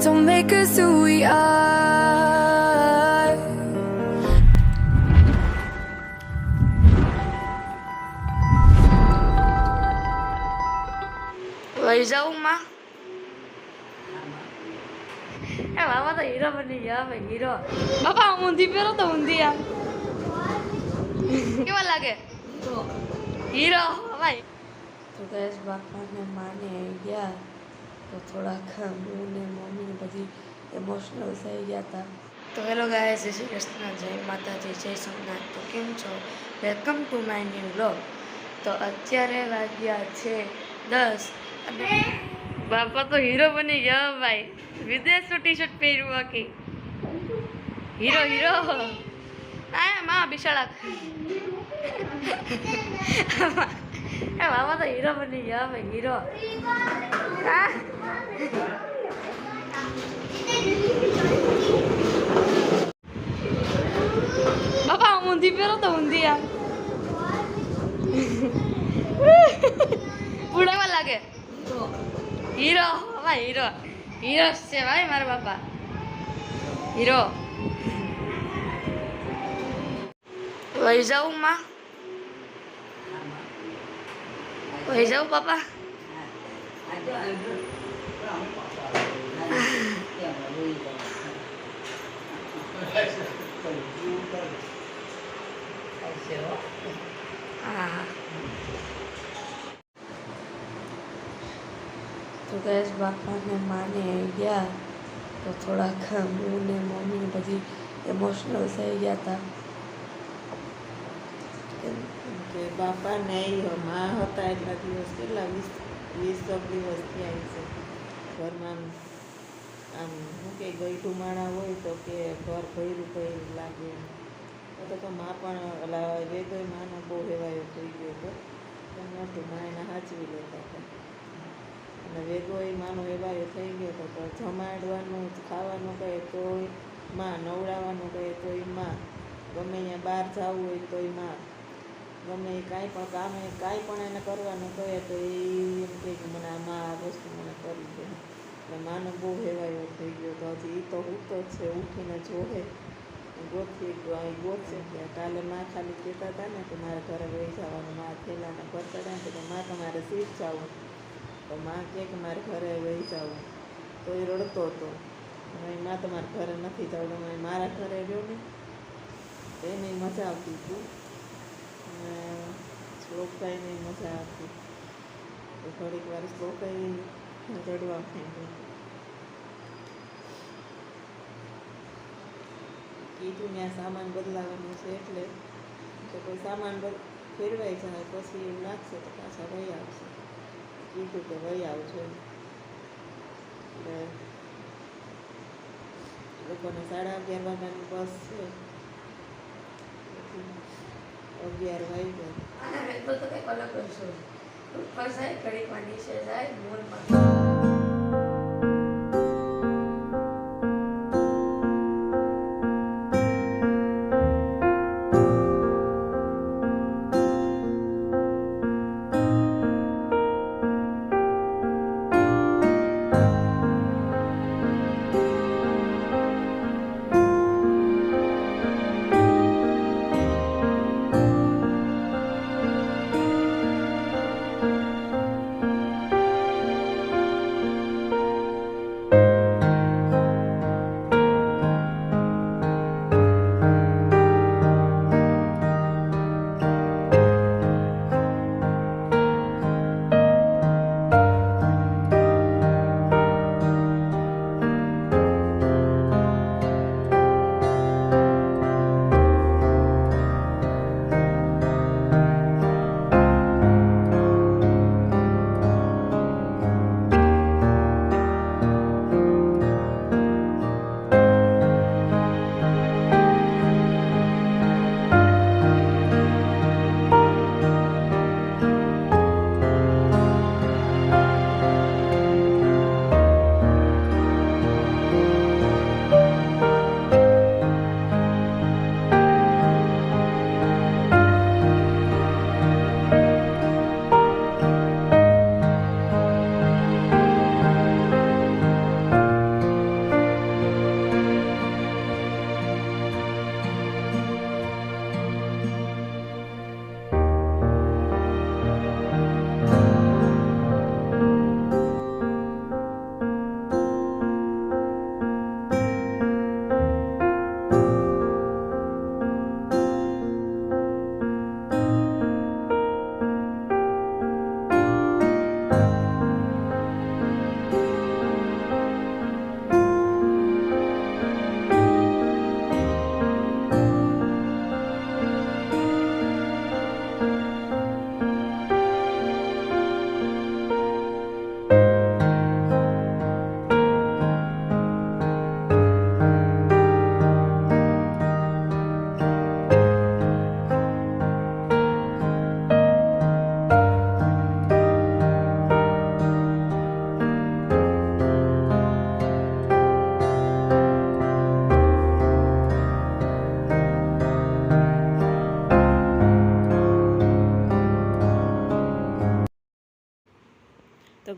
don't make us who we are. લઈ જાઉં માં એ બાબા તો હીરો બની ગયા ભાઈ હીરો બાપા ઊંધી પહેરો તો ઊંધી આમ કેવા લાગે હીરો ભાઈ તો ગેસ બાપાને માને આવી ગયા તો થોડાક હું ને મમ્મી ને બધી ઇમોશનલ થઈ ગયા હતા તો હેલો ગાઈસ જય શ્રી કૃષ્ણ જય માતાજી જય સોમનાથ તો કેમ છો welcome to my new vlog તો અત્યારે વાગ્યા છે 10 અને બાપા તો હીરો બની ગયા ભાઈ વિદેશનું ટી શર્ટ પહેર્યું બાકી હીરો હીરો આ માં બિશાળા એ બાબા તો હીરો બની ગયા ભાઈ હીરો બાપા ઊંધી પહેરો તો ઊંધી આમ બુડાવા લાગે હીરો ભાઈ હીરો હીરો છે ભાઈ મારા બાપા હીરો લઈ જાઉં માં લઈ જાઉં પાપા હા તો ગેસ બાપાને માને આવી ગયા તો થોડાક હું ને મમ્મી ને બધી ઇમોશનલ થઈ ગયા હતા કે બાપા નહીં માં હતા એટલા દિવસ કેટલા 20 દિવસથી આવી છે ઘરમાં આમ શું કે ગઈઠું માણા હોય તો કે ઘર ભર્યું લાગે તો માં પણ ઓલા વેદોય માનો બહુ હેવાયો થઈ ગયો હતો પણ નહોતું માં એને સાચવી લેતા હતા અને વેદોય માનો હેવાયો થઈ ગયો હતો તો જમાડવાનું ખાવાનું કહે તોય માં નવડાવવાનું કહે તોય માં ગમે અહીંયા બહાર જવું હોય તોય માં ગમે એ કાંઈ પણ કામે કાંઈ પણ એને કરવાનું કહે તો એ એમ કહે કે મને આમાં આ વસ્તુ મને કરી દે એટલે માનો બહુ હેવાયો થઈ ગયો તો હજી એ તો ઉઠતો જ છે ઉઠીને જોહે ગોતશે કે કાલે માં ખાલી કહેતા હતા ને કે મારે ઘરે વહી જવાનું માં થેલાને ભરતા હતા ને કે માં તમારે સીટ જવું તો માં કહે કે મારે ઘરે વહી જવું તો એ રડતો હતો માં તમારે ઘરે નથી જવું મારા ઘરે રહ્યો ને એને મજા આવતી હતી અને શ્લોકભાઈને મજા આવતી તો થોડીક વાર શ્લોકભાઈ રડવા માંડ્યું કીધું ત્યાં સામાન બદલાવાનું છે એટલે તો કોઈ સામાન ફેરવાઈ જાય પછી એવું લાગશે તો પાછા વહી આવશે કીધું કે વહી આવજો એટલે લોકોને 11:30 વાગ્યાની બસ છે 11 વાગ્યા તો કંઈક અલગ કરશો ઉપર જાય ઘડીકમાં નીચે જાય મોલમાં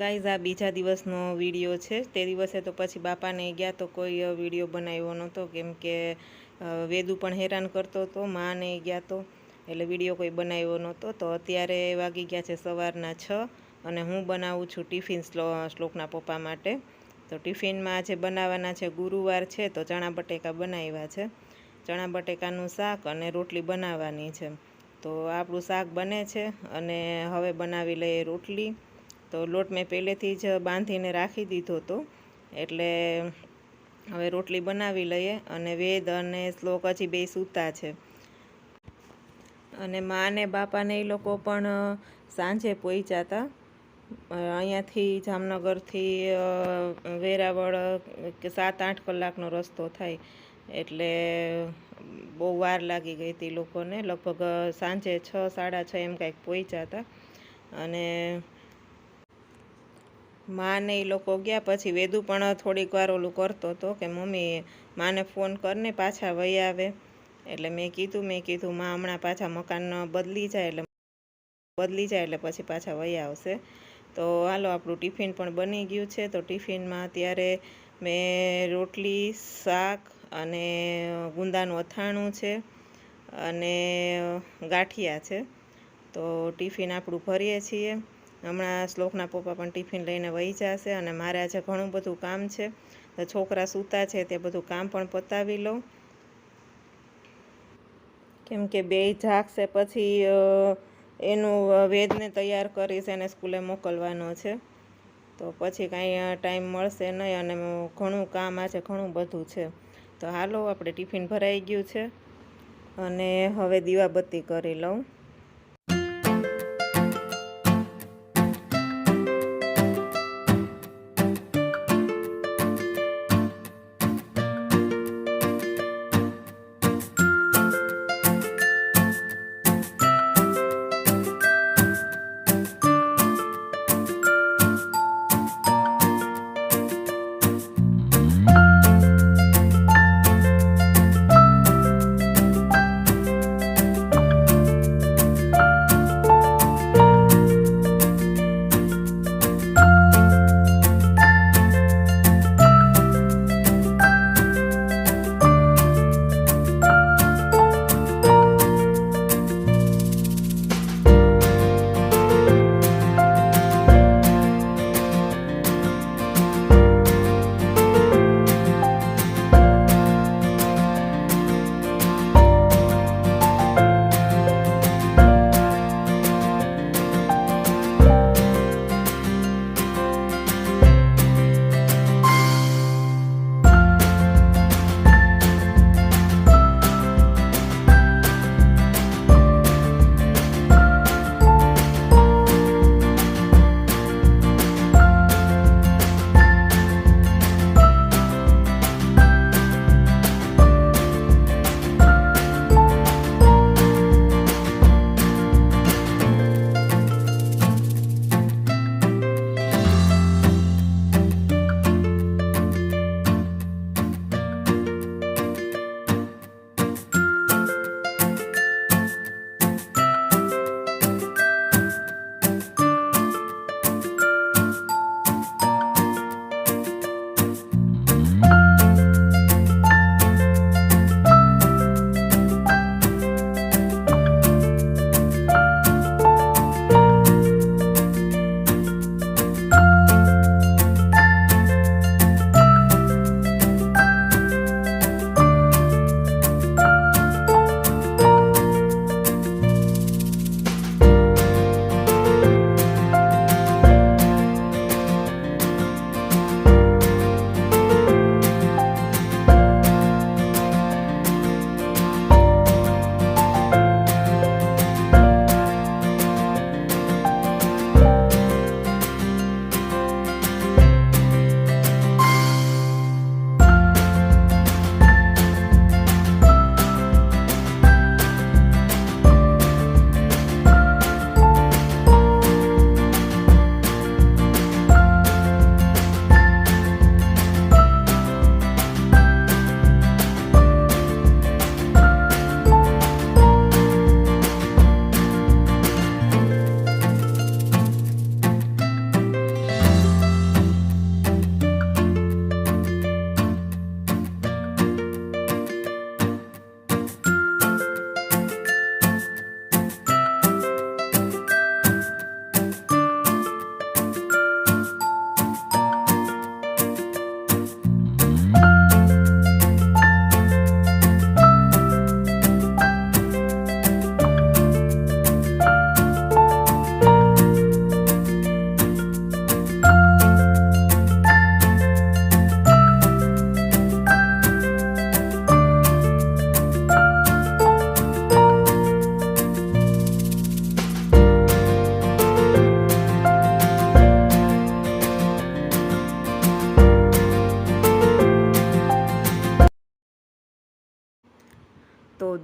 ગાઈઝ આ બીજા દિવસનો વિડીયો છે. તે દિવસે તો પછી બાપાને ગયા તો કોઈ વિડીયો બનાવ્યો નહોતો, કેમ કે વેદુ પણ હેરાન કરતો હતો, માને ગયા તો એટલે વિડીયો કોઈ બનાવ્યો નહોતો. તો અત્યારે વાગી ગયા છે સવારના 6 અને હું બનાવું છું ટિફિન શ્લોકના પપ્પા માટે. તો ટિફિનમાં આજે બનાવવાના છે, ગુરુવાર છે તો ચણા બટેકા બનાવ્યા છે. ચણા બટેકાનું શાક અને રોટલી બનાવવાની છે. તો આપણું શાક બને છે અને હવે બનાવી લઈએ રોટલી. તો લોટ મેં પહેલેથી જ બાંધીને રાખી દીધો હતો, એટલે હવે રોટલી બનાવી લઈએ. અને વેદ અને શ્લોક હજી બે સૂતા છે. અને મા અને બાપાને એ લોકો પણ સાંજે પહોંચ્યા હતા. અહીંયાથી જામનગરથી વેરાવળ 7-8 કલાકનો રસ્તો થાય, એટલે બહુ વાર લાગી ગઈ હતી લોકોને. લગભગ સાંજે 6-6:30 એમ કાંઈક પહોંચ્યા હતા. અને માને એ લોકો ગયા પછી વેદુ પણ થોડીક વાર ઓલું કરતો હતો કે મમ્મી માને ફોન કરીને પાછા વહી આવે. એટલે મેં કીધું માં હમણાં પાછા મકાન બદલી જાય એટલે પછી પાછા વહી આવશે. તો હાલો આપણું ટિફિન પણ બની ગયું છે. તો ટિફિનમાં અત્યારે મેં રોટલી, શાક અને ગુંદાનું અથાણું છે અને ગાંઠિયા છે. તો ટિફિન આપણું ભરીએ છીએ. હમણાં શ્લોકના પપ્પા પણ ટિફિન લઈને વહી જશે. અને મારે આજે ઘણું બધું કામ છે. તો છોકરા સૂતા છે તે બધું કામ પણ પતાવી લઉં, કેમ કે બે જાગશે પછી એનું વેદને તૈયાર કરીશ, એને સ્કૂલે મોકલવાનો છે. તો પછી કાંઈ ટાઈમ મળશે નહીં અને ઘણું કામ આજે ઘણું બધું છે. તો હાલો આપણે ટિફિન ભરાઈ ગયું છે અને હવે દીવાબત્તી કરી લઉં.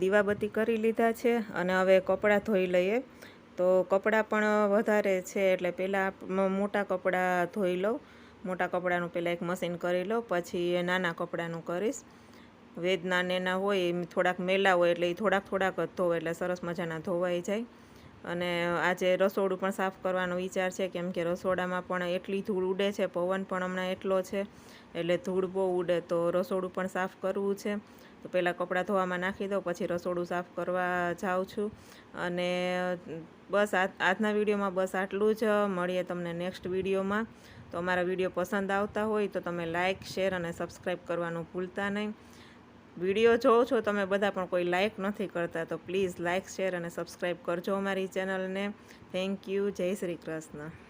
દીવાબત્તી કરી લીધા છે અને હવે કપડાં ધોઈ લઈએ. તો કપડાં પણ વધારે છે એટલે પહેલાં મોટા કપડાં ધોઈ લઉં. મોટા કપડાનું પહેલાં એક મશીન કરી લઉં, પછી નાના કપડાનું કરીશ. વેદના ને એના હોય એ થોડાક મેલા હોય એટલે એ થોડાક જ ધોવાય એટલે સરસ મજાના ધોવાઈ જાય. અને આજે રસોડું પણ સાફ કરવાનો વિચાર છે, કેમ કે રસોડામાં પણ એટલી ધૂળ ઉડે છે, પવન પણ હમણાં એટલો છે એટલે ધૂળ બહુ ઉડે. તો રસોડું પણ સાફ કરવું છે. તો પહેલાં કપડાં ધોવામાં નાખી દઉં, પછી રસોડું સાફ કરવા જાઉં છું. અને બસ આજના વિડીયોમાં બસ આટલું જ. મળીએ તમને નેક્સ્ટ વિડીયોમાં. તો અમારા વિડીયો પસંદ આવતા હોય તો તમે લાઇક, શેર અને સબસ્ક્રાઈબ કરવાનું ભૂલતા નહીં. વિડીયો જોવો છો તમે બધા પણ કોઈ લાઇક નથી કરતા, તો પ્લીઝ લાઇક, શેર અને સબસ્ક્રાઈબ કરજો અમારી ચેનલને. Thank you. જય શ્રી કૃષ્ણ.